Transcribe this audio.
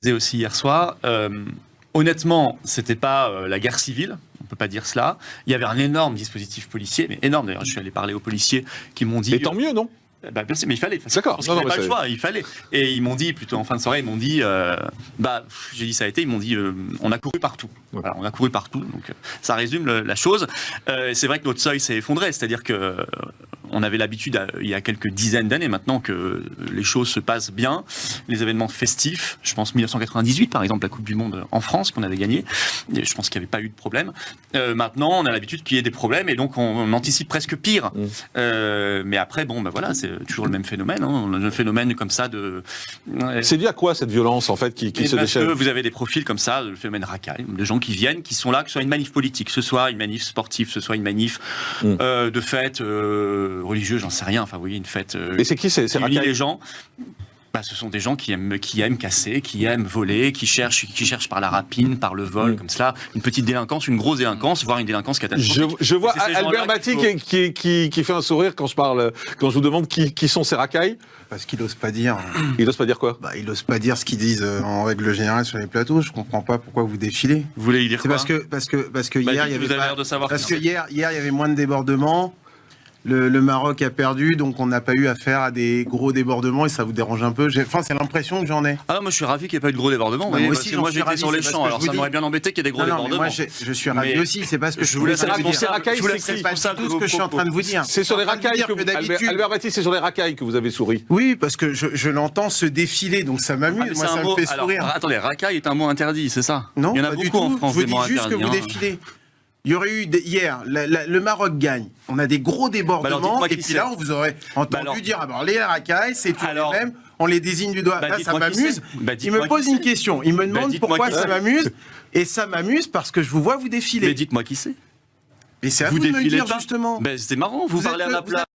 disais aussi hier soir, honnêtement, c'était pas la guerre civile, on peut pas dire cela. Il y avait un énorme dispositif policier, mais énorme d'ailleurs. Je suis allé parler aux policiers qui m'ont dit. Et tant mieux, non? Bah, bien sûr, mais il fallait. D'accord. Parce qu'il n'y avait pas le choix, il fallait. Et ils m'ont dit, plutôt en fin de soirée, ils m'ont dit, j'ai dit ça a été, ils m'ont dit, on a couru partout. Ouais. Voilà, on a couru partout, donc ça résume la chose. C'est vrai que notre seuil s'est effondré, c'est-à-dire que on avait l'habitude, il y a quelques dizaines d'années maintenant, que les choses se passent bien, les événements festifs, je pense 1998 par exemple, la Coupe du Monde en France qu'on avait gagnée, je pense qu'il n'y avait pas eu de problème. Maintenant, on a l'habitude qu'il y ait des problèmes et donc on anticipe presque pire. Mais après, bon, ben voilà, c'est toujours le même phénomène, hein, un phénomène comme ça de... C'est dû à quoi cette violence en fait qui se déchaîne? Parce que vous avez des profils comme ça, le phénomène racaille, de gens qui viennent, qui sont là, que ce soit une manif politique, que ce soit une manif sportive, que ce soit une manif de fête religieuse, j'en sais rien, enfin vous voyez, une fête et c'est qui ces racailles? Les gens, ce sont des gens qui aiment casser, qui aiment voler, qui cherchent par la rapine, par le vol, comme cela, une petite délinquance, une grosse délinquance, voire une délinquance catastrophique. Je vois Albert Maty qui fait un sourire quand je vous demande qui sont ces racailles. Parce qu'il n'ose pas dire. Il n'ose pas dire quoi? Il n'ose pas dire ce qu'ils disent en règle générale sur les plateaux. Je comprends pas pourquoi vous défilez. Vous voulez y dire quoi? Parce que hier il y avait vous avez l'air de savoir. Parce que hier il y avait moins de débordements. Le Maroc a perdu, donc on n'a pas eu affaire à des gros débordements et ça vous dérange un peu. Enfin, c'est l'impression que j'en ai. Ah, moi je suis ravi qu'il n'y ait pas eu de gros débordements. Moi aussi, moi j'étais sur les champs, alors ça m'aurait bien embêté qu'il y ait des gros débordements. Moi je suis ravi aussi, c'est pas ce que je voulais dire. Ces racailles, c'est pas tout ce que je suis en train de vous dire. C'est sur les racailles que Albert Maty, c'est sur les racailles que vous avez souri. Oui, parce que je l'entends se défiler, donc ça m'amuse. Moi, ça me fait sourire. Attendez, racaille est un mot interdit, c'est ça? Non, il y en a beaucoup en France. Je vous dis juste que vous défilez. Il y aurait eu hier, le Maroc gagne, on a des gros débordements, et puis là on vous aurait entendu dire les racailles, c'est tout les mêmes, on les désigne du doigt. Là ça m'amuse. Il me pose une question, il me demande pourquoi ça m'amuse, et ça m'amuse parce que je vous vois vous défiler. Mais dites-moi qui c'est. Mais c'est à vous de me le dire justement. C'est marrant, vous parlez à ma place.